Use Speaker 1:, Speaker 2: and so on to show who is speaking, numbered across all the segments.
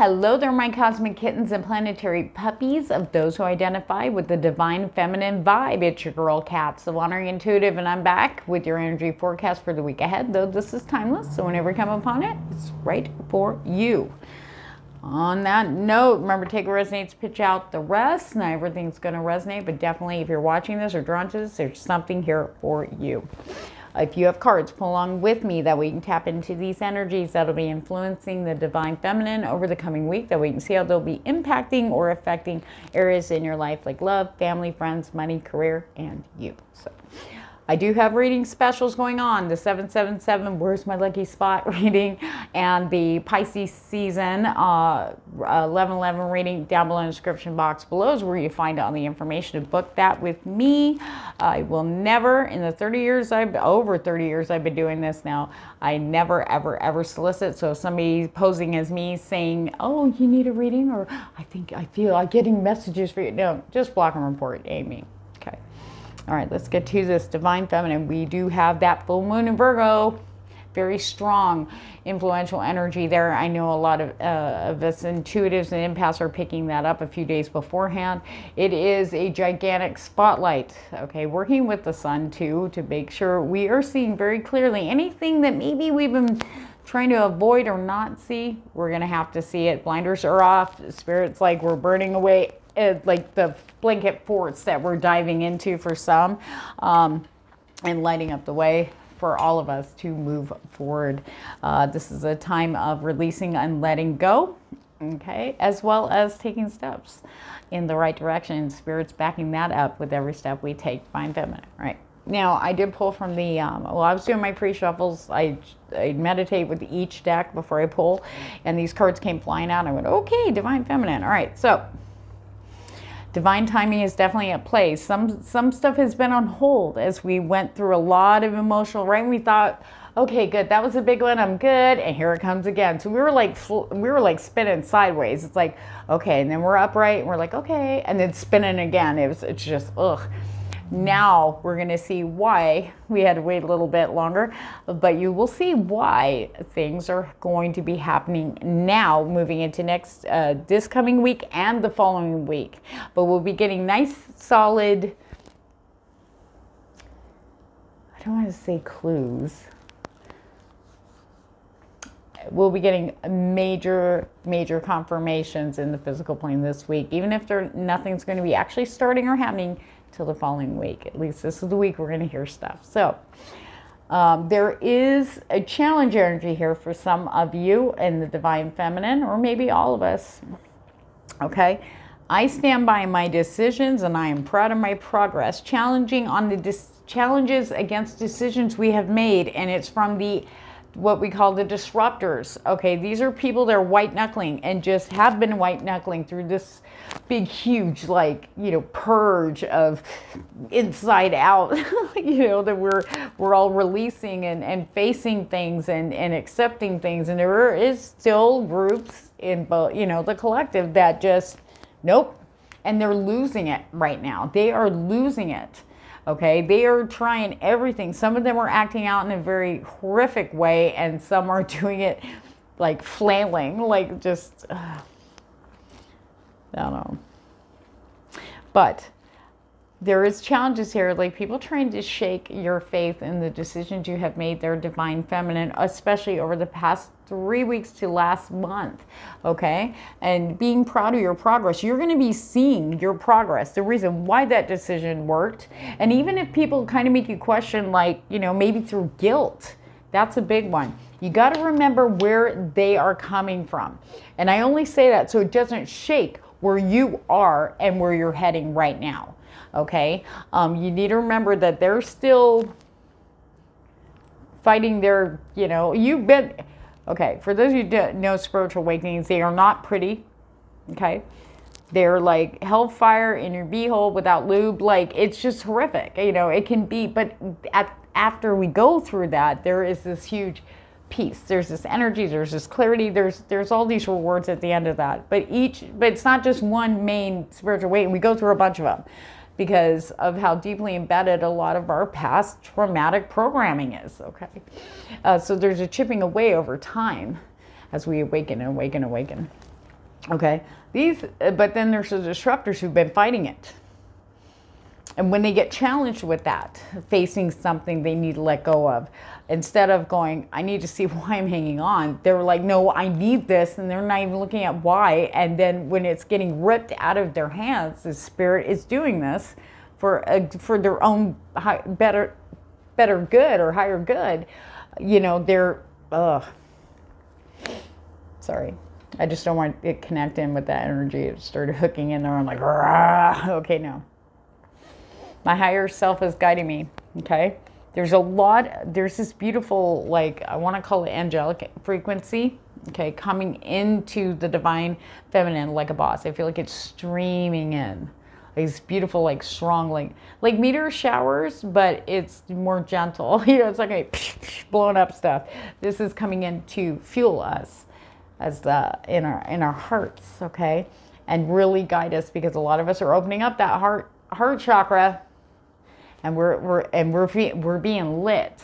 Speaker 1: Hello there, my cosmic kittens and planetary puppies of those who identify with the divine feminine vibe. It's your girl, Catz, the Wandering Intuitive, and I'm back with your energy forecast for the week ahead, though this is timeless, so whenever you come upon it, it's right for you. On that note, remember, take what resonates, pitch out the rest. Not everything's going to resonate, but definitely if you're watching this or drawn to this, there's something here for you. If you have cards, pull along with me that we can tap into these energies that'll be influencing the divine feminine over the coming week, that we can see how they'll be impacting or affecting areas in your life like love, family, friends, money, career, and you. So I do have reading specials going on, the 777 Where's My Lucky Spot reading and the Pisces season 1111 reading down below in the description box below is where you find all the information to book that with me. I will never, in the over 30 years I've been doing this now, I never ever solicit. So if somebody posing as me saying, oh, you need a reading, or I feel like getting messages for you, no, just block and report, Amy. Okay. All right, let's get to this divine feminine. We do have that full moon in Virgo, very strong, influential energy there. I know a lot of us intuitives and empaths are picking that up a few days beforehand. It is a gigantic spotlight, okay, working with the sun too, to make sure we are seeing very clearly anything that maybe we've been trying to avoid or not see. We're gonna have to see it. Blinders are off. Spirit's like we're burning away like the blanket forts that we're diving into for some, and lighting up the way for all of us to move forward. This is a time of releasing and letting go, okay, as well as taking steps in the right direction. Spirit's backing that up with every step we take. Divine feminine, right? Now, I did pull from the, well, I was doing my pre-shuffles. I meditate with each deck before I pull, and these cards came flying out, and I went, okay, divine feminine. All right, so divine timing is definitely at play. Some stuff has been on hold as we went through a lot of emotional, right? And we thought, okay, good, that was a big one, I'm good, and here it comes again. So we were like spinning sideways. It's like, okay, and then we're upright, and we're like, okay, and then spinning again. It's just, ugh. Now we're going to see why we had to wait a little bit longer, but you will see why things are going to be happening now, moving into this coming week and the following week. But we'll be getting nice, solid, I don't want to say clues. We'll be getting major confirmations in the physical plane this week, even if nothing's going to be actually starting or happening till the following week. At least this is the week we're going to hear stuff. So there is a challenge energy here for some of you in the divine feminine, or maybe all of us. Okay, I stand by my decisions and I am proud of my progress, challenging on the challenges against decisions we have made, and it's from what we call the disruptors. Okay, these are people that are white knuckling and just have been white knuckling through this big, huge, like, you know, purge of inside out, you know, that we're all releasing and facing things and accepting things. And there is still groups in both, you know, the collective that just, nope. And they're losing it right now. They are losing it. Okay, they are trying everything. Some of them are acting out in a very horrific way, and some are doing it like flailing, like just, I don't know. But there is challenges here, like people trying to shake your faith in the decisions you have made. Their divine feminine, especially over the past 3 weeks to last month, okay? And being proud of your progress. You're going to be seeing your progress, the reason why that decision worked. And even if people kind of make you question, like, you know, maybe through guilt, that's a big one. You got to remember where they are coming from. And I only say that so it doesn't shake where you are and where you're heading right now. Okay, you need to remember that they're still fighting their, you know, you've been, okay, for those of you who don't know spiritual awakenings, they are not pretty, okay? They're like hellfire in your beehole without lube, like it's just horrific, you know, it can be, but after we go through that, there is this huge peace, there's this energy, there's this clarity, there's all these rewards at the end of that, but it's not just one main spiritual awakening, we go through a bunch of them, because of how deeply embedded a lot of our past traumatic programming is, okay? So there's a chipping away over time as we awaken and awaken and awaken. Okay, but then there's the disruptors who've been fighting it. And when they get challenged with that, facing something they need to let go of, instead of going, I need to see why I'm hanging on, they're like, no, I need this. And they're not even looking at why. And then when it's getting ripped out of their hands, the spirit is doing this for their own better good or higher good. You know, they're, sorry. I just don't want it connecting with that energy. It started hooking in there. I'm like, okay, no. My higher self is guiding me, okay? There's this beautiful, like, I want to call it angelic frequency, okay, coming into the divine feminine like a boss. I feel like it's streaming in. Like these beautiful, like, strong, like meteor showers, but it's more gentle. You know, it's like a blowing up stuff. This is coming in to fuel us as in our hearts, okay? And really guide us, because a lot of us are opening up that heart chakra. And we're being lit.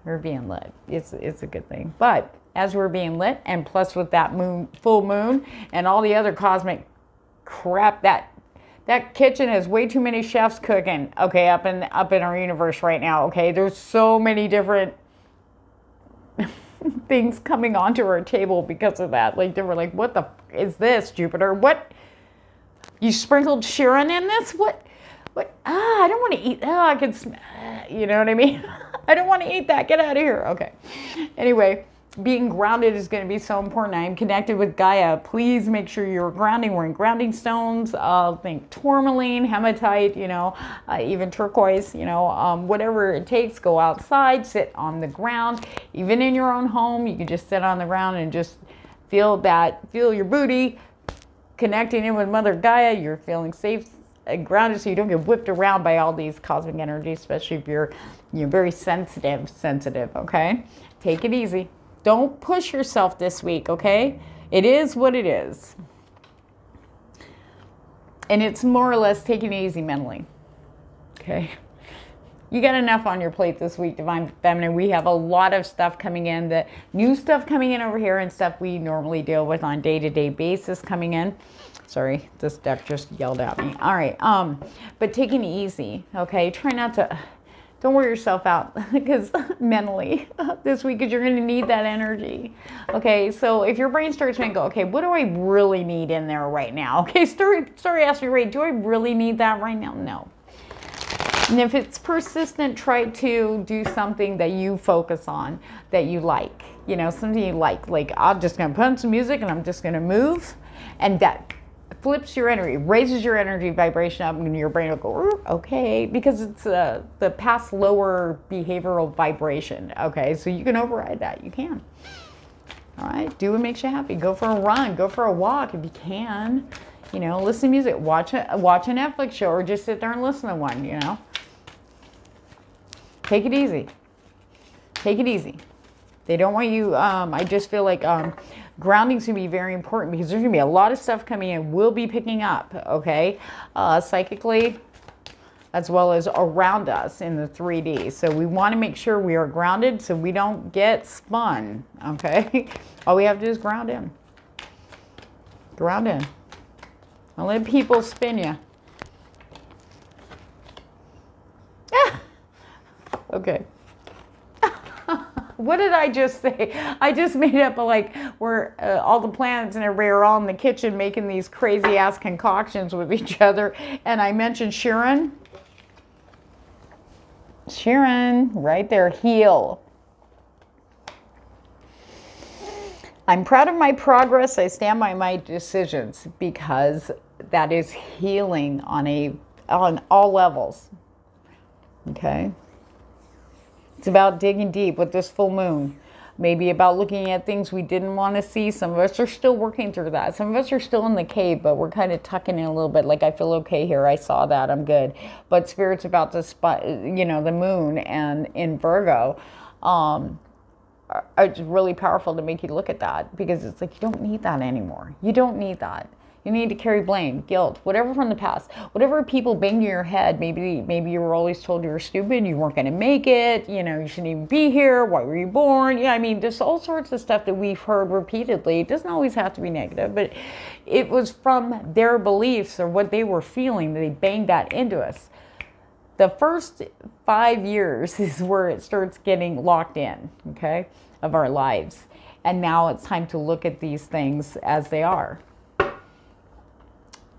Speaker 1: We're being lit. It's a good thing. But as we're being lit, and plus with that full moon and all the other cosmic crap, that kitchen has way too many chefs cooking. Okay, up in our universe right now. Okay, there's so many different things coming onto our table because of that. Like, they were like, what the is this, Jupiter? What? You sprinkled Chiron in this? What? I don't want to eat. I can smell. You know what I mean? I don't want to eat that. Get out of here. Okay. Anyway, being grounded is going to be so important. I am connected with Gaia. Please make sure you're grounding. We're in grounding stones. Think tourmaline, hematite, you know, even turquoise, you know, whatever it takes. Go outside, sit on the ground. Even in your own home, you can just sit on the ground and just feel your booty, connecting in with Mother Gaia. You're feeling safe and grounded, so you don't get whipped around by all these cosmic energies, especially if you're very sensitive, okay? Take it easy. Don't push yourself this week, okay? It is what it is. And it's more or less taking it easy mentally, okay? You got enough on your plate this week, Divine Feminine. We have a lot of stuff coming in, the new stuff coming in over here, and stuff we normally deal with on day-to-day basis coming in. Sorry, this deck just yelled at me. All right, but taking it easy, okay? Try not to, don't wear yourself out because mentally this week, because you're going to need that energy, okay? So if your brain starts to go, okay, what do I really need in there right now? Okay, start asking, right, do I really need that right now? No. And if it's persistent, try to do something that you focus on, that you like, you know, something you like I'm just going to put on some music and I'm just going to move, and that flips your energy, raises your energy vibration up, and your brain will go, okay, because it's the past lower behavioral vibration, okay? So you can override that, you can. All right, do what makes you happy. Go for a run, go for a walk if you can. You know, listen to music, watch a Netflix show, or just sit there and listen to one, you know? Take it easy. Take it easy. They don't want you, I just feel like grounding is going to be very important, because there's going to be a lot of stuff coming in. We'll be picking up, okay, psychically, as well as around us in the 3D. So we want to make sure we are grounded so we don't get spun, okay? All we have to do is ground in. Ground in. Don't let people spin you. Okay. What did I just say? I just made up where all the planets and everybody are all in the kitchen making these crazy ass concoctions with each other. And I mentioned Chiron. Chiron, right there, heal. I'm proud of my progress. I stand by my decisions, because that is healing on all levels. Okay. It's about digging deep with this full moon. Maybe about looking at things we didn't want to see. Some of us are still working through that. Some of us are still in the cave, but we're kind of tucking in a little bit. Like, I feel okay here. I saw that. I'm good. But Spirit's about to spot, you know, the moon and in Virgo. It's really powerful to make you look at that, because it's like, you don't need that anymore. You don't need that. You need to carry blame, guilt, whatever from the past. Whatever people banged in your head. Maybe you were always told you were stupid, you weren't going to make it, you know, you shouldn't even be here, why were you born? Yeah, I mean, there's all sorts of stuff that we've heard repeatedly. It doesn't always have to be negative, but it was from their beliefs or what they were feeling that they banged that into us. The first 5 years is where it starts getting locked in, okay, of our lives. And now it's time to look at these things as they are.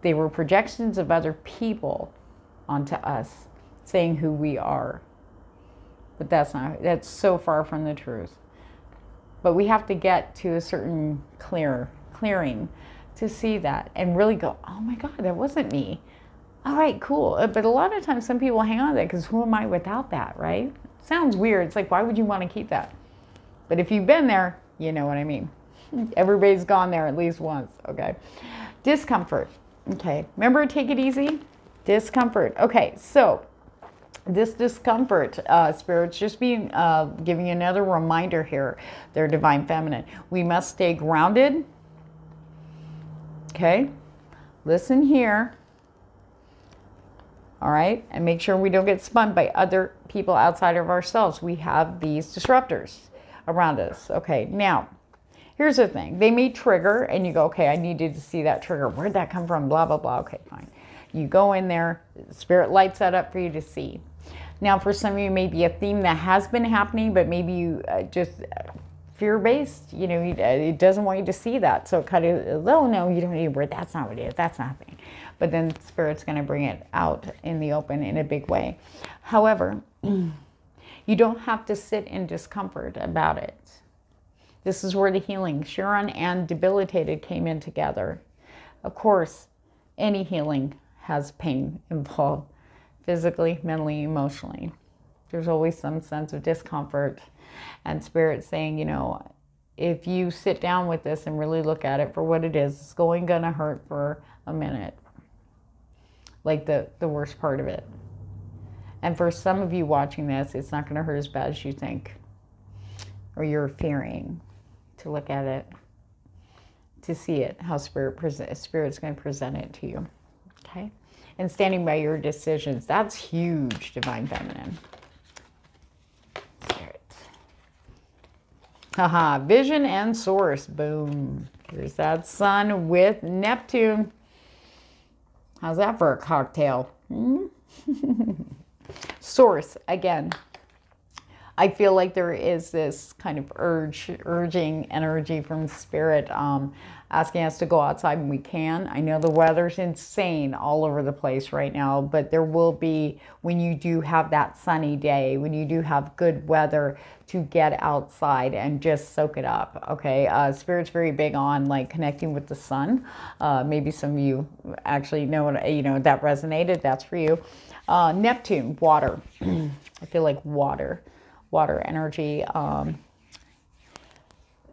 Speaker 1: They were projections of other people onto us, saying who we are. But that's so far from the truth. But we have to get to a certain clearing to see that and really go, oh my God, that wasn't me. All right, cool. But a lot of times some people hang on to that because who am I without that, right? Sounds weird. It's like, why would you want to keep that? But if you've been there, you know what I mean. Everybody's gone there at least once, okay? Discomfort. Okay, remember, take it easy. Discomfort. Okay, so this discomfort, Spirit's just being giving you another reminder here. They're divine feminine. We must stay grounded. Okay, listen here. All right, and make sure we don't get spun by other people outside of ourselves. We have these disruptors around us. Okay, now. Here's the thing. They may trigger and you go, okay, I needed to see that trigger. Where'd that come from? Blah, blah, blah. Okay, fine. You go in there. Spirit lights that up for you to see. Now, for some of you, maybe a theme that has been happening, but maybe you just fear-based, you know, it doesn't want you to see that. So it kind of, oh, no, you don't need to worry. That's not what it is. That's nothing. But then Spirit's going to bring it out in the open in a big way. However, you don't have to sit in discomfort about it. This is where the healing, Chiron and debilitated, came in together. Of course, any healing has pain involved, physically, mentally, emotionally. There's always some sense of discomfort. And Spirit's saying, you know, if you sit down with this and really look at it for what it is, it's gonna hurt for a minute. Like the worst part of it. And for some of you watching this, it's not gonna hurt as bad as you think. Or you're fearing. To look at it, to see it, how Spirit's going to present it to you, okay? And standing by your decisions, that's huge, divine feminine. Spirit. Haha, vision and source, boom. Here's that sun with Neptune. How's that for a cocktail? Source, again. I feel like there is this kind of urging energy from Spirit asking us to go outside when we can. I know the weather's insane all over the place right now, but there will be, when you do have that sunny day, when you do have good weather, to get outside and just soak it up, okay? Spirit's very big on like connecting with the sun. Maybe some of you actually know what, you know, that resonated. That's for you. Neptune, water. I feel like water energy,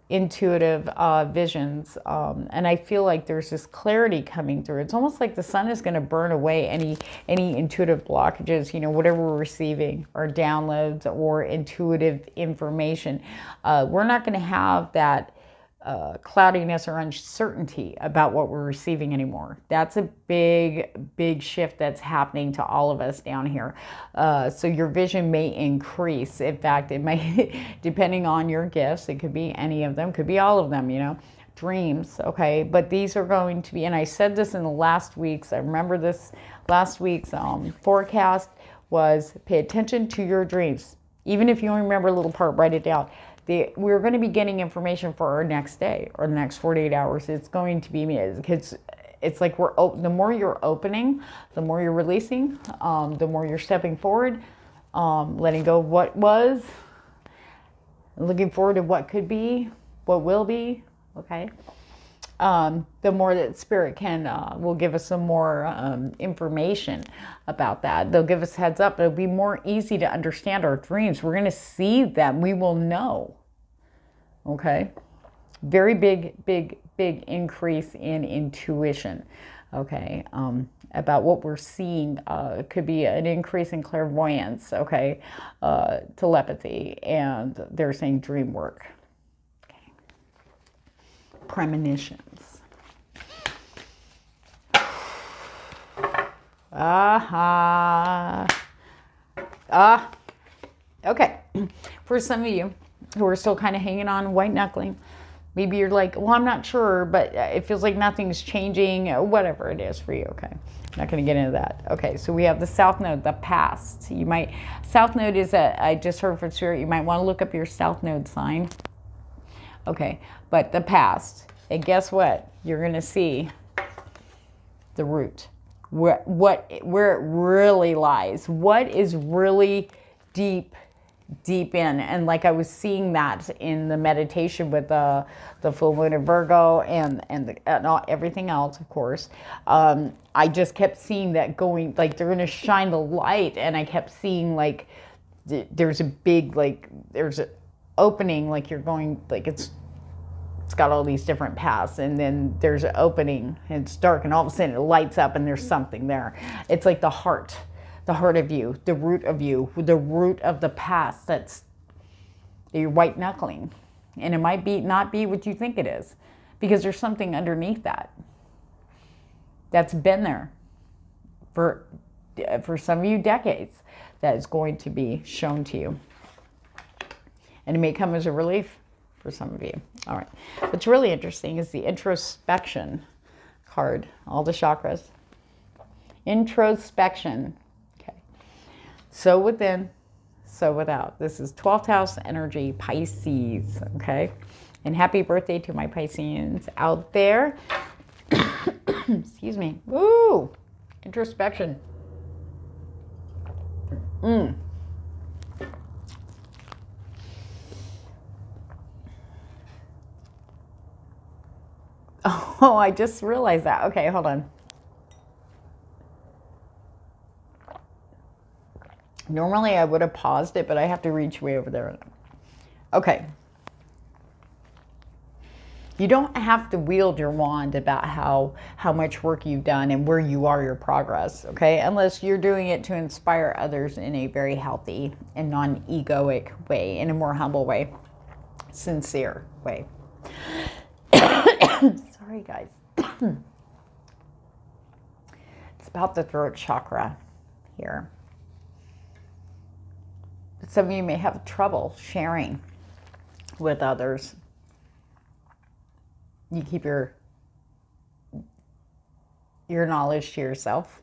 Speaker 1: intuitive visions, and I feel like there's this clarity coming through. It's almost like the sun is going to burn away any intuitive blockages, you know, whatever we're receiving, or downloads or intuitive information. We're not going to have that cloudiness or uncertainty about what we're receiving anymore. That's a big shift that's happening to all of us down here. So your vision may increase. In fact, it may, depending on your gifts, it could be any of them, could be all of them, you know, dreams, okay? But these are going to be, and I said this in the last week's, I remember this last week's forecast was pay attention to your dreams. Even if you only remember a little part, write it down. We're going to be getting information for our next day or the next 48 hours. It's going to be, it's like the more you're opening, the more you're releasing, the more you're stepping forward, letting go of what was, looking forward to what could be, what will be, okay? The more that Spirit will give us some more information about that. They'll give us heads up. It'll be more easy to understand our dreams. We're going to see them. We will know. Okay? Very big increase in intuition. Okay? About what we're seeing. It could be an increase in clairvoyance. Okay? Telepathy. And they're saying dream work. Okay. Premonitions. Okay. For some of you who are still kind of hanging on, white knuckling, maybe you're like, well, I'm not sure, but it feels like nothing's changing, whatever it is for you. Okay. I'm not going to get into that. Okay. So we have the South Node, the past. You might, South Node is I just heard from Spirit, you might want to look up your South Node sign. Okay. But the past. And guess what? You're going to see the root. Where it really lies. What is really deep in. And like I was seeing that in the meditation with the full moon of Virgo and everything else, of course. I just kept seeing that going, like they're going to shine the light. And I kept seeing like there's a big, like there's an opening, like you're going, like it's got all these different paths, and then there's an opening and it's dark, and all of a sudden it lights up and there's something there. It's like the heart of you, the root of you, the root of the past that's you're white knuckling. And it might not be what you think it is, because there's something underneath that's been there for some of you decades, that is going to be shown to you. And it may come as a relief for some of you. All right. What's really interesting is the introspection card, all the chakras. Introspection. Okay. So within, so without. This is 12th house energy, Pisces. Okay. And happy birthday to my Pisceans out there. Excuse me. Woo! Introspection. Oh, I just realized that. Okay, hold on. Normally I would have paused it, but I have to reach way over there. Okay. You don't have to wield your wand about how much work you've done and where you are, your progress, okay? Unless you're doing it to inspire others in a very healthy and non-egoic way, in a more humble way, sincere way. Sorry, guys. It's about the throat chakra here. Some of you may have trouble sharing with others. You keep your knowledge to yourself.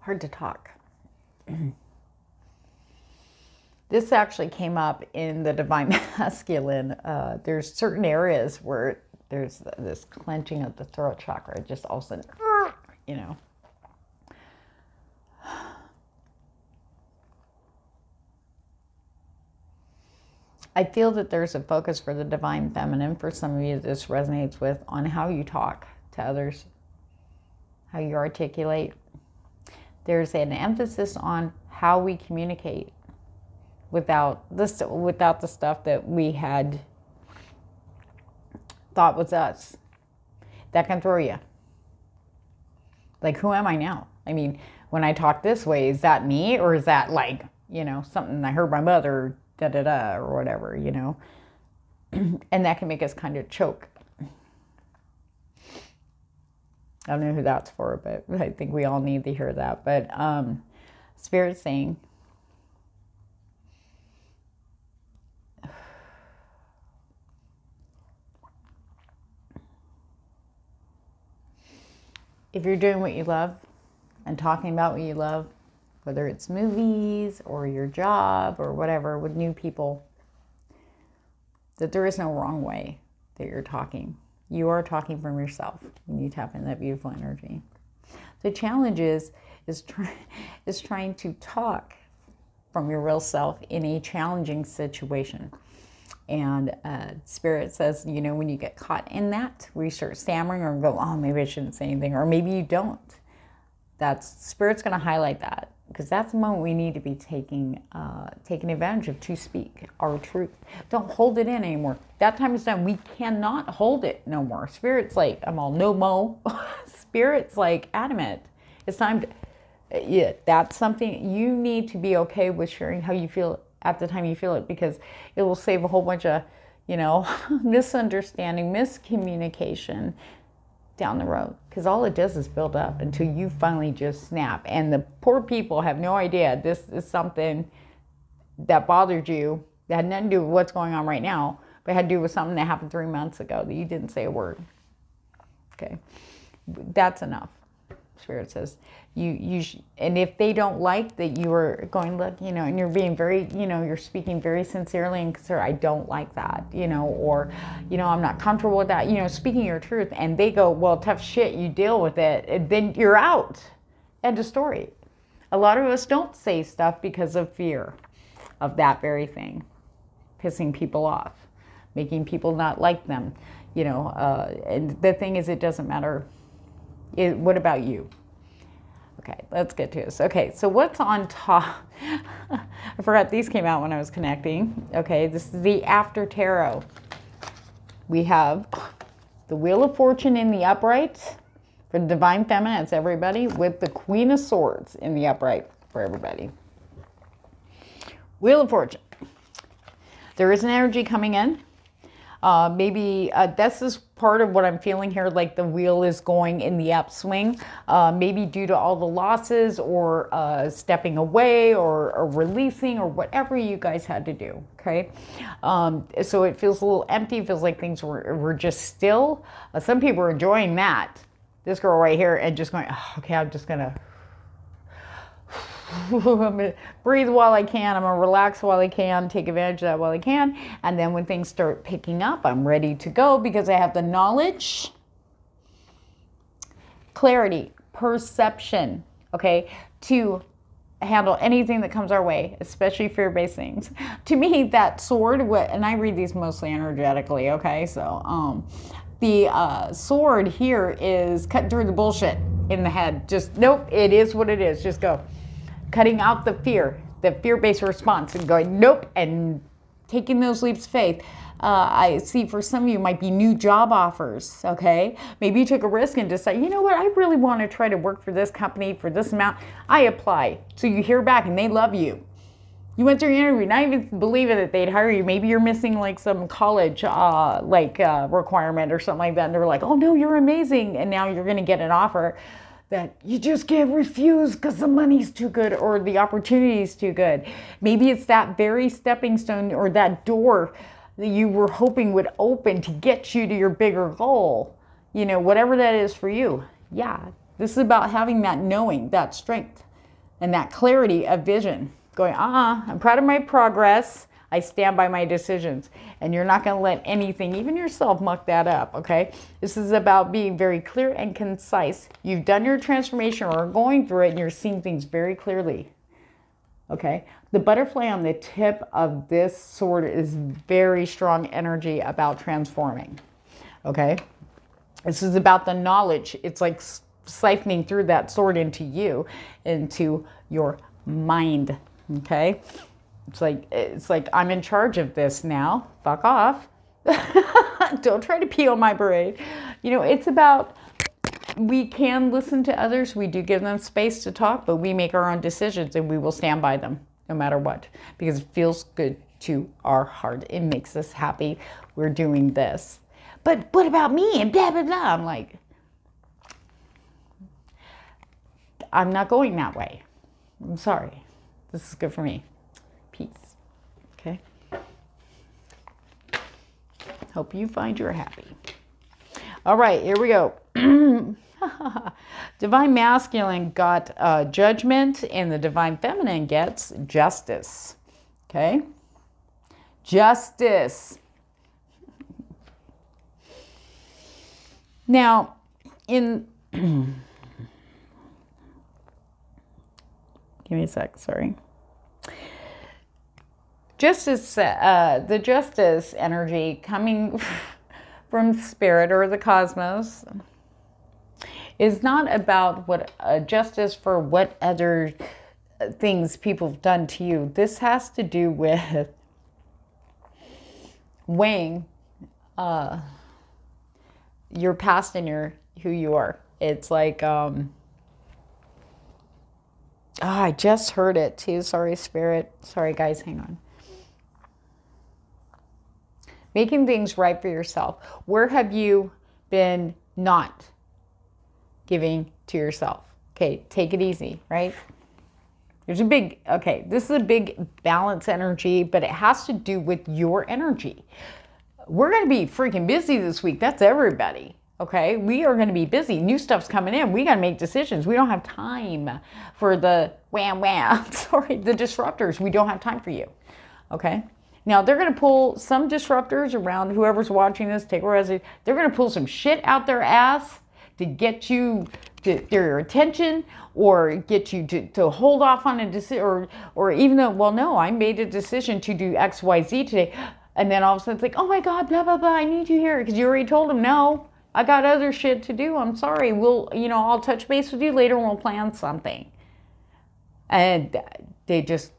Speaker 1: Hard to talk. This actually came up in the Divine Masculine. There's certain areas where there's this clenching of the throat chakra. Just all of a sudden, you know. I feel that there's a focus for the Divine Feminine, for some of you this resonates with, on how you talk to others, how you articulate. There's an emphasis on how we communicate without the stuff that we had thought was us. That can throw you. Like, who am I now? I mean, when I talk this way, is that me? Or is that like, you know, something I heard my mother, da-da-da, or whatever, you know? And that can make us kind of choke. I don't know who that's for, but I think we all need to hear that. But Spirit's saying, if you're doing what you love and talking about what you love, whether it's movies or your job or whatever with new people, that there is no wrong way that you're talking. You are talking from yourself when you tap into that beautiful energy. The challenge is trying to talk from your real self in a challenging situation. And Spirit says, you know, when you get caught in that, where you start stammering or go, oh, maybe I shouldn't say anything, or maybe you don't. Spirit's going to highlight that, because that's the moment we need to be taking advantage of, to speak our truth. Don't hold it in anymore. That time is done. We cannot hold it no more. Spirit's like, I'm all no mo. Spirit's like adamant. It's time to, yeah, that's something you need to be okay with sharing how you feel at the time you feel it, because it will save a whole bunch of, you know, misunderstanding, miscommunication, down the road, because all it does is build up until you finally just snap. And the poor people have no idea this is something that bothered you, that had nothing to do with what's going on right now, but had to do with something that happened 3 months ago that you didn't say a word. Okay, that's enough. Spirit says and if they don't like that you are going, look, you know, and you're being very, you know, you're speaking very sincerely and concerned, I don't like that, you know, or, you know, I'm not comfortable with that, you know, speaking your truth, and they go, well, tough shit, you deal with it, and then you're out. End of story. A lot of us don't say stuff because of fear of that very thing, pissing people off, making people not like them, you know, and the thing is, it doesn't matter. What about you? Okay, let's get to this. Okay, so what's on top? I forgot these came out when I was connecting. Okay, this is the After Tarot. We have the Wheel of Fortune in the upright for the Divine Feminine. It's everybody, with the Queen of Swords in the upright for everybody. Wheel of Fortune. There is an energy coming in. Maybe this is part of what I'm feeling here, like the wheel is going in the upswing, maybe due to all the losses, or stepping away, or releasing, or whatever you guys had to do, okay? So it feels a little empty, it feels like things were just still. Some people are enjoying that. This girl right here, and just going, oh, okay, I'm just gonna I'm gonna breathe while I can, I'm gonna relax while I can, take advantage of that while I can, and then when things start picking up, I'm ready to go because I have the knowledge, clarity, perception, okay, to handle anything that comes our way, especially fear-based things. To me, that sword, and I read these mostly energetically, okay, so the sword here is cutting through the bullshit in the head. Just, nope, it is what it is, just go. Cutting out the fear-based response, and going, nope, and taking those leaps of faith. I see for some of you might be new job offers, okay? Maybe you took a risk and decided, you know what, I really want to try to work for this company for this amount. I apply. So you hear back and they love you. You went through your interview, not even believing that they'd hire you. Maybe you're missing like some college requirement or something like that. And they're like, oh no, you're amazing. And now you're going to get an offer that you just can't refuse because the money's too good or the opportunity's too good. Maybe it's that very stepping stone or that door that you were hoping would open to get you to your bigger goal. You know, whatever that is for you. Yeah, this is about having that knowing, that strength, and that clarity of vision. Going, I'm proud of my progress. I stand by my decisions. And you're not going to let anything, even yourself, muck that up, okay? This is about being very clear and concise. You've done your transformation or are going through it, and you're seeing things very clearly, okay? The butterfly on the tip of this sword is very strong energy about transforming, okay? This is about the knowledge. It's like siphoning through that sword into you, into your mind, okay? It's like I'm in charge of this now. Fuck off. Don't try to pee on my parade. You know, it's about, we can listen to others. We do give them space to talk, but we make our own decisions and we will stand by them no matter what, because it feels good to our heart. It makes us happy. We're doing this. But what about me? And blah, blah, blah. I'm like, I'm not going that way. I'm sorry. This is good for me. Peace. Okay. Hope you find you're happy. All right, here we go. Divine Masculine got judgment, and the Divine Feminine gets justice. Okay. Justice. Now, in give me a sec, sorry. Justice, the justice energy coming from spirit or the cosmos is not about what justice for what other things people have done to you. This has to do with weighing your past and who you are. It's like, I just heard it too. Sorry, spirit. Sorry, guys. Hang on. Making things right for yourself. Where have you been not giving to yourself. Okay, take it easy, right? There's a big, okay, this is a big balance energy, but it has to do with your energy. We're going to be freaking busy this week. That's everybody. Okay, we are going to be busy. New stuff's coming in. We got to make decisions. We don't have time for the sorry, the disruptors. We don't have time for you. Okay. Now they're going to pull some disruptors around whoever's watching this. Take a rest. They're going to pull some shit out their ass to get you to their attention, or get you to hold off on a decision, or even though, well, no, I made a decision to do X, Y, Z today, and then all of a sudden it's like, oh my God, blah blah blah, I need you here, because you already told them no. I got other shit to do. I'm sorry. I'll touch base with you later and we'll plan something. And they just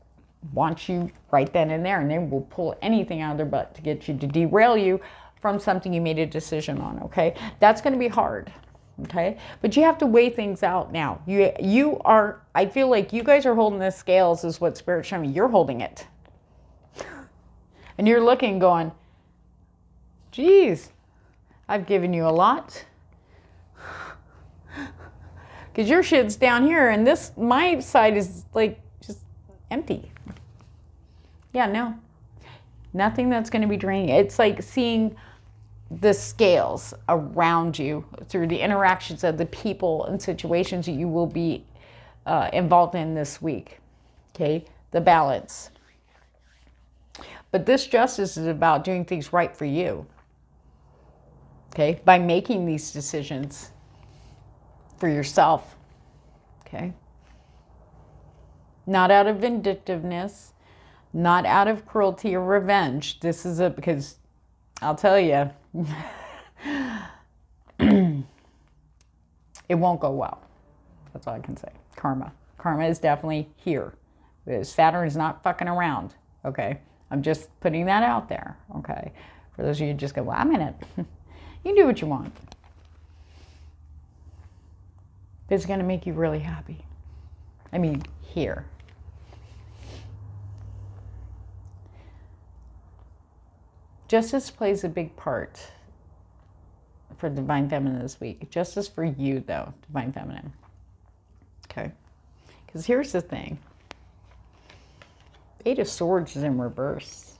Speaker 1: want you right then and there, and they will pull anything out of their butt to get you to derail you from something you made a decision on, okay? That's going to be hard, okay? But you have to weigh things out now. I feel like you guys are holding the scales is what Spirit's showing me. You're holding it. And you're looking going, geez, I've given you a lot. Because your shit's down here, and my side is like just empty. Yeah, no. Nothing that's going to be draining. It's like seeing the scales around you through the interactions of the people and situations that you will be involved in this week. Okay? The balance. But this justice is about doing things right for you. Okay, by making these decisions for yourself. Okay, not out of vindictiveness, not out of cruelty or revenge. This is because I'll tell you, it won't go well. That's all I can say. Karma is definitely here. Saturn is not fucking around. Okay, I'm just putting that out there. Okay, for those of you who just go, well, I'm in it. You can do what you want. It's going to make you really happy. I mean, here. Justice plays a big part for Divine Feminine this week. Justice for you, though, Divine Feminine. Okay? Because here's the thing. Eight of Swords is in reverse.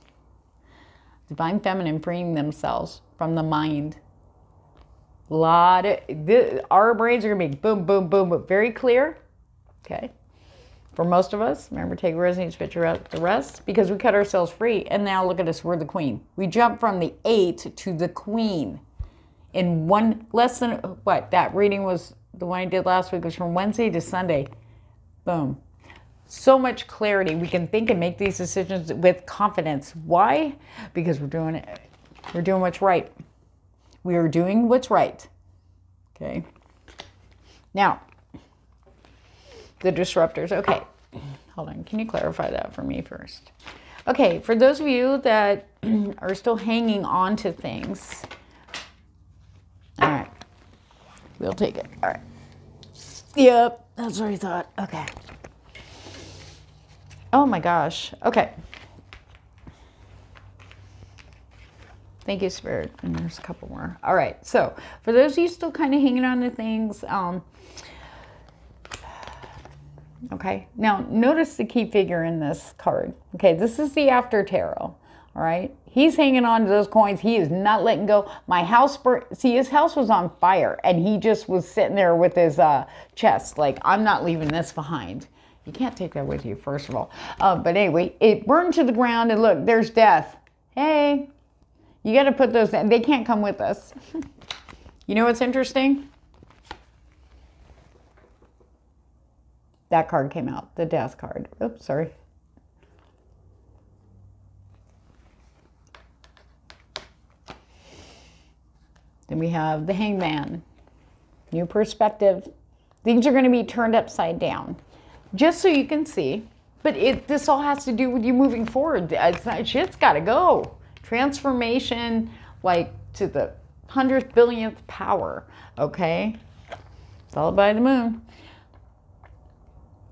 Speaker 1: Divine Feminine freeing themselves from the mind. Our brains are going to be boom, boom, boom, but very clear. Okay. For most of us, remember, take a resonance picture out the rest, because we cut ourselves free. And now look at us, we're the queen. We jump from the 8 to the queen in less than, what, that reading was, the one I did last week was from Wednesday to Sunday. Boom. So much clarity. We can think and make these decisions with confidence. Why? Because we're doing it. We're doing what's right. We are doing what's right. Okay. Now, the disruptors. Okay. Hold on. Can you clarify that for me first? Okay. For those of you that are still hanging on to things. All right. We'll take it. All right. Yep. That's what I thought. Okay. Oh my gosh. Okay. Thank you, Spirit. And there's a couple more. All right. So for those of you still kind of hanging on to things, okay. Now notice the key figure in this card. Okay. This is the After Tarot. All right. He's hanging on to those coins. He is not letting go. My house, see, his house was on fire and he just was sitting there with his chest. Like, I'm not leaving this behind. You can't take that with you, first of all. But anyway, it burned to the ground and look, there's death. Hey. You got to put those down. They can't come with us. You know what's interesting? That card came out, the death card. Oops, sorry. Then we have the Hangman. New perspective. Things are going to be turned upside down. Just so you can see. But this all has to do with you moving forward. Shit's got to go. Transformation, like to the 100th billionth power, okay? It's all by the moon.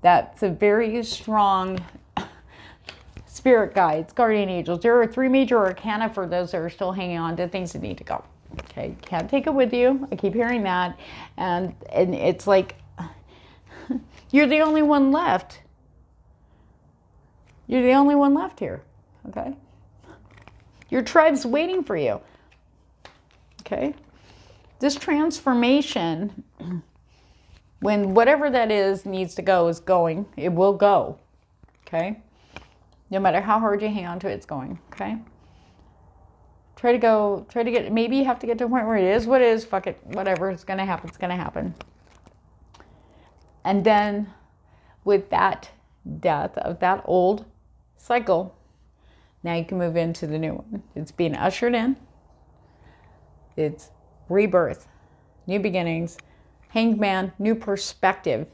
Speaker 1: That's a very strong spirit guides, guardian angels. There are 3 major arcana for those that are still hanging on to things that need to go. Okay, can't take it with you. I keep hearing that. And it's like, you're the only one left. You're the only one left here, okay? Your tribe's waiting for you, okay? This transformation, when whatever that is needs to go is going, it will go, okay? No matter how hard you hang on to it, it's going, okay? Try to get, maybe you have to get to a point where it is what it is, fuck it, whatever, it's gonna happen, it's gonna happen. And then with that death of that old cycle, now you can move into the new one. It's being ushered in. It's rebirth, new beginnings, hanged man, new perspective.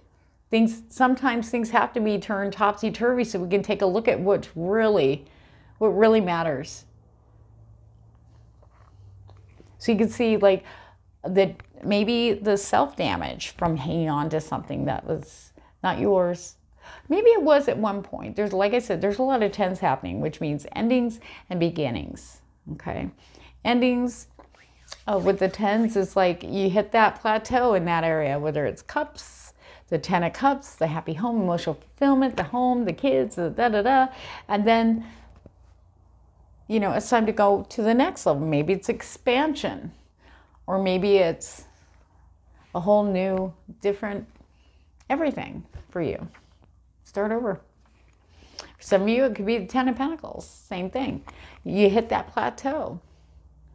Speaker 1: Sometimes things have to be turned topsy-turvy so we can take a look at what really matters. So you can see like that maybe the self-damage from hanging on to something that was not yours. Maybe it was at one point. There's, like I said, there's a lot of tens happening, which means endings and beginnings, okay? Endings with the tens is like you hit that plateau in that area, whether it's cups, the 10 of cups, the happy home, emotional fulfillment, the home, the kids, the da-da-da, and then, you know, it's time to go to the next level. Maybe it's expansion, or maybe it's a whole new, different everything for you. Start over. For some of you, it could be the 10 of Pentacles. Same thing. You hit that plateau.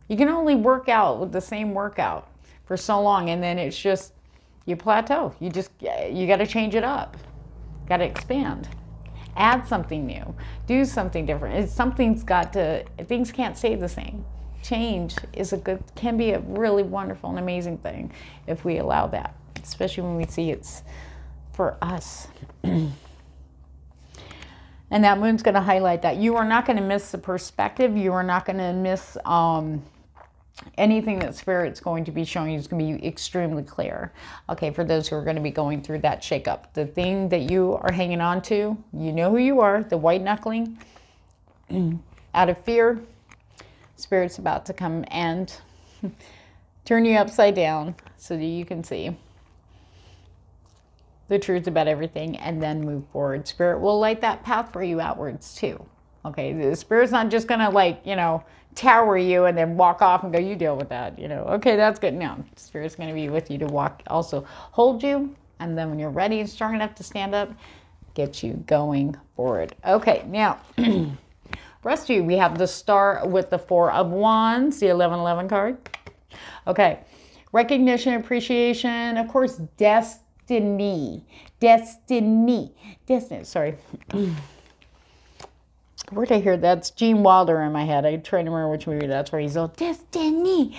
Speaker 1: You can only work out with the same workout for so long, and then it's just, you plateau. You got to change it up. Got to expand. Add something new. Do something different. Things can't stay the same. Change can be a really wonderful and amazing thing if we allow that, especially when we see it's for us. And that moon's going to highlight that. You are not going to miss the perspective. You are not going to miss anything that Spirit's going to be showing you. Is going to be extremely clear. Okay, for those who are going to be going through that shakeup. The thing that you are hanging on to, you know who you are, the white knuckling, out of fear, Spirit's about to come and turn you upside down so that you can see the truth about everything and then move forward. Spirit will light that path for you outwards too. Okay, the Spirit's not just gonna, like, you know, tower you and then walk off and go, you deal with that, you know. Okay, that's good. No, Spirit's gonna be with you to walk, also hold you, and then when you're ready and strong enough to stand up, get you going forward. Okay, now rest of you, we have the Star with the 4 of Wands, the 1111 card. Okay, recognition, appreciation, of course, destiny, sorry. Where'd I hear that? That's Gene Wilder in my head. I try to remember which movie that's where he's all, destiny.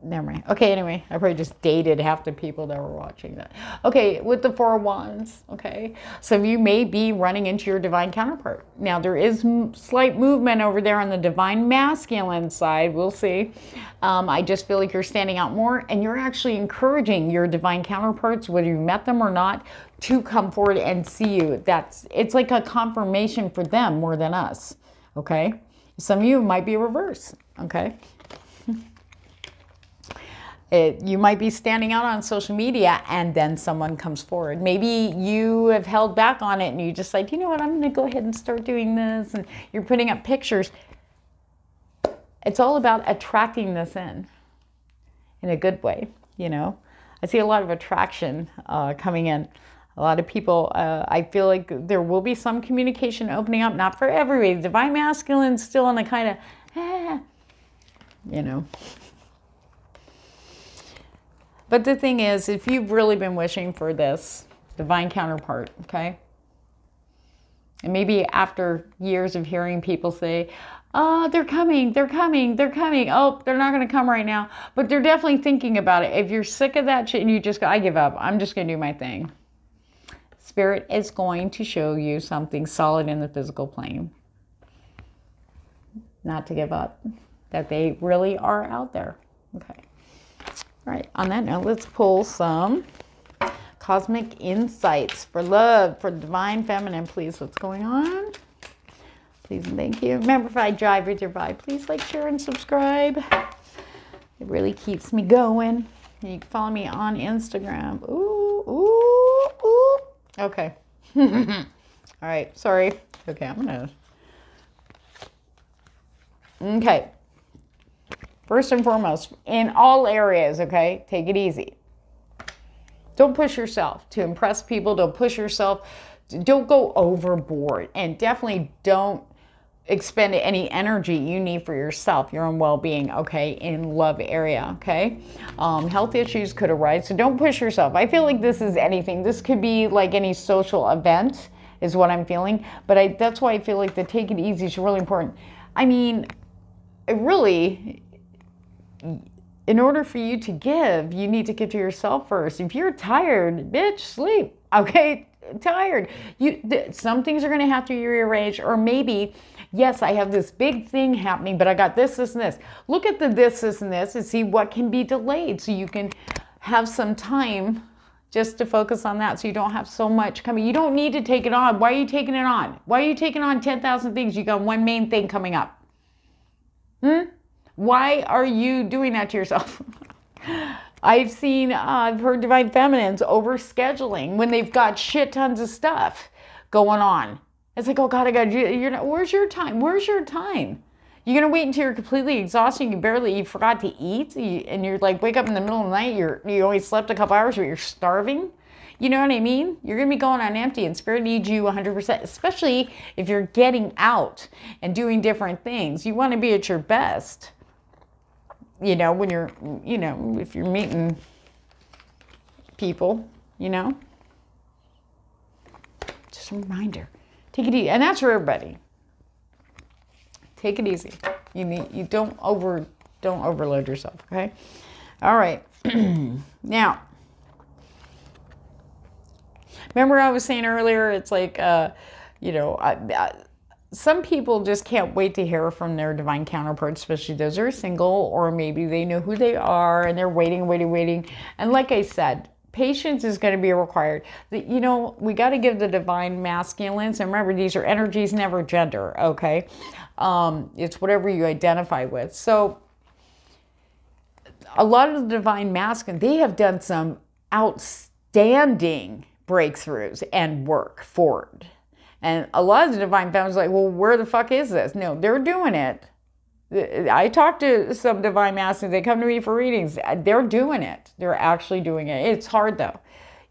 Speaker 1: Never mind. Okay, anyway, I probably just dated half the people that were watching that. Okay, with the 4 of Wands, okay? Some of you may be running into your divine counterpart. Now, there is slight movement over there on the divine masculine side. We'll see. I just feel like you're standing out more, and you're actually encouraging your divine counterparts, whether you met them or not, to come forward and see you. It's like a confirmation for them more than us, okay? Some of you might be reverse, okay? You might be standing out on social media and then someone comes forward. Maybe you have held back on it and you just like, you know what, I'm going to go ahead and start doing this, and you're putting up pictures. It's all about attracting this in a good way, you know? I see a lot of attraction coming in. A lot of people, I feel like there will be some communication opening up, not for everybody. Divine masculine's still in the kind of, you know. But the thing is, if you've really been wishing for this divine counterpart, okay? And maybe after years of hearing people say, oh, they're coming, they're coming, they're coming. Oh, they're not going to come right now. But they're definitely thinking about it. If you're sick of that shit and you just go, I give up. I'm just going to do my thing. Spirit is going to show you something solid in the physical plane. Not to give up. That they really are out there. Okay. All right. On that note, let's pull some cosmic insights for love, for divine feminine. Please, what's going on? Please and thank you. Remember, if I jive with your vibe, please like, share, and subscribe. It really keeps me going. You can follow me on Instagram. Ooh, ooh, ooh. Okay. All right. Sorry. Okay, I'm gonna. Okay. First and foremost, in all areas, okay, take it easy. Don't push yourself to impress people. Don't push yourself. Don't go overboard. And definitely don't expend any energy you need for yourself, your own well-being, okay, in love area, okay? Health issues could arise, so don't push yourself. I feel like this is anything. This could be like any social event is what I'm feeling, but that's why I feel like the take it easy is really important. I mean, it really, in order for you to give, you need to give to yourself first. If you're tired, bitch, sleep, okay? Tired. Some things are going to have to be rearranged, or maybe, yes, I have this big thing happening, but I got this, this, and this. Look at the this, and this, and see what can be delayed so you can have some time just to focus on that so you don't have so much coming. You don't need to take it on. Why are you taking it on? Why are you taking on 10,000 things? You got one main thing coming up. Why are you doing that to yourself? I've heard divine feminines overscheduling when they've got shit tons of stuff going on. It's like, oh God, where's your time? Where's your time? You're going to wait until you're completely exhausted, you forgot to eat, and you're like, wake up in the middle of the night, you only slept a couple hours, but you're starving. You know what I mean? You're going to be going on empty, and Spirit needs you 100%, especially if you're getting out and doing different things. You want to be at your best. You know, when you're, if you're meeting people, just a reminder, take it easy. And that's for everybody. Take it easy. You don't overload yourself. Okay. All right. Now, remember I was saying earlier, it's like, some people just can't wait to hear from their divine counterparts, especially those who are single, or maybe they know who they are and they're waiting. And like I said, patience is going to be required. We got to give the divine masculines, and remember, these are energies, never gender, okay? It's whatever you identify with. So a lot of the divine masculine, they have done some outstanding breakthroughs and work forward. And a lot of the divine feminines are like, well, where the fuck is this? No, they're doing it. I talk to some divine masculines. They come to me for readings. They're doing it. They're actually doing it. It's hard, though.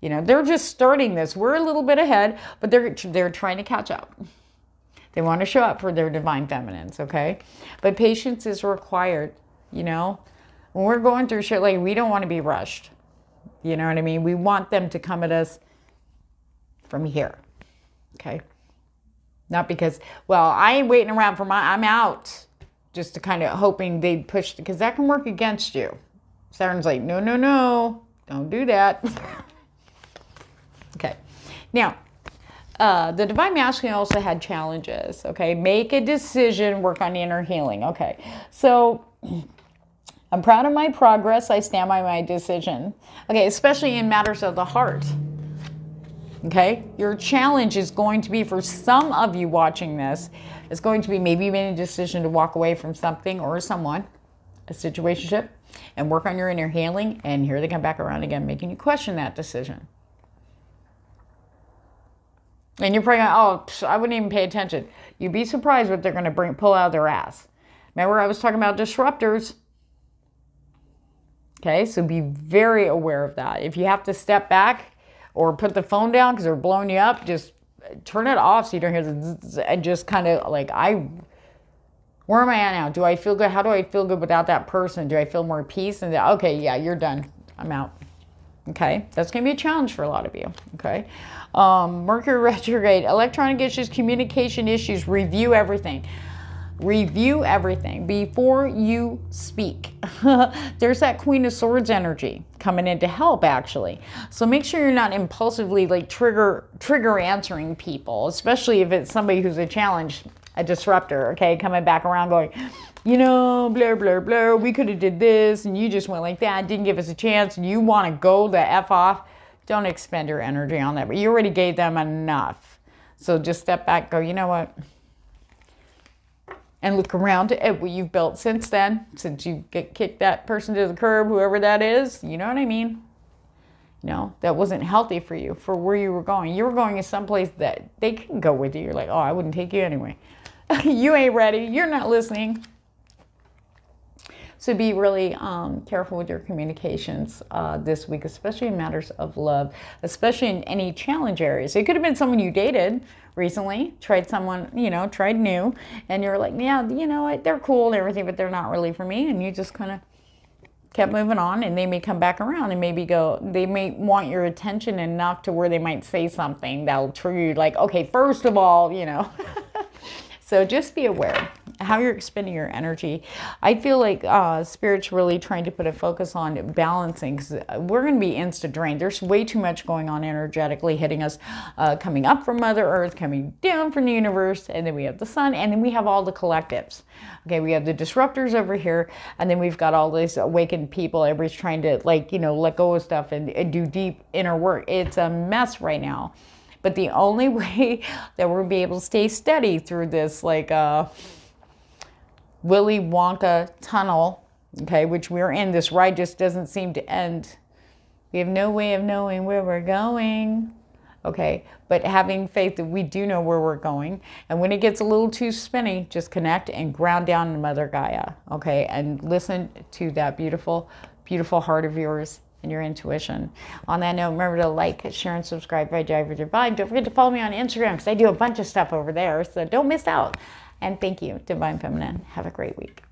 Speaker 1: They're just starting this. We're a little bit ahead, but they're trying to catch up. They want to show up for their divine feminines, okay? But patience is required, When we're going through shit, like, we don't want to be rushed. You know what I mean? We want them to come at us from here, okay? Not because, well, I ain't waiting around for I'm out. Just to kind of hoping they'd push, because that can work against you. Saturn's like, no, don't do that. Okay. Now, the divine masculine also had challenges, okay? Make a decision, work on inner healing, okay? So, I'm proud of my progress. I stand by my decision. Okay, especially in matters of the heart. Okay, your challenge is going to be, for some of you watching this, it's going to be maybe you made a decision to walk away from something or someone, a situationship, and work on your inner healing, and here they come back around again, making you question that decision. And you're probably going, oh, I wouldn't even pay attention. You'd be surprised what they're going to pull out of their ass. Remember I was talking about disruptors? Okay, so be very aware of that. If you have to step back, or put the phone down because they're blowing you up, just turn it off so you don't hear the zzz, and just kind of like, where am I at now? Do I feel good? How do I feel good without that person? Do I feel more peace? And okay, yeah, you're done. I'm out. Okay, that's going to be a challenge for a lot of you. Okay, Mercury retrograde, electronic issues, communication issues, review everything. Review everything before you speak. There's that Queen of Swords energy coming in to help, actually. So make sure you're not impulsively like trigger answering people, especially if it's somebody who's a challenge, a disruptor, okay, coming back around going, blah, blah, blah, we could have did this, and you just went like that, didn't give us a chance, and you want to go the F off. Don't expend your energy on that, but you already gave them enough. So just step back, go, you know what? and look around at what you've built since then, since you kicked that person to the curb, whoever that is, you know what I mean? No, that wasn't healthy for you, for where you were going. You were going to someplace that they couldn't go with you. You're like, oh, I wouldn't take you anyway. You ain't ready. You're not listening. So be really careful with your communications this week, especially in matters of love, especially in any challenge areas. It could have been someone you dated recently, tried someone, you know, tried new, and you're like, yeah, you know what, they're cool and everything, but they're not really for me. And you just kind of kept moving on, and they may come back around and maybe go, they may want your attention enough to where they might say something that'll trigger you, like, okay, first of all, you know. So just be aware how you're expending your energy. I feel like Spirit's really trying to put a focus on balancing, because we're going to be insta-drained. There's way too much going on energetically hitting us, coming up from Mother Earth, coming down from the universe, and then we have the sun, and then we have all the collectives. Okay, we have the disruptors over here, and then we've got all these awakened people. Everybody's trying to, like, you know, let go of stuff and do deep inner work. It's a mess right now. But the only way that we're going to be able to stay steady through this, like, Willy Wonka tunnel, okay, which we're in, this ride just doesn't seem to end. We have no way of knowing where we're going, okay, but having faith that we do know where we're going. And when it gets a little too spinny, just connect and ground down to Mother Gaia, okay, and listen to that beautiful, beautiful heart of yours and your intuition. On that note, remember to like, share, and subscribe if I drive with your vibe. Don't forget to follow me on Instagram, because I do a bunch of stuff over there, so don't miss out. And thank you, Divine Feminine. Have a great week.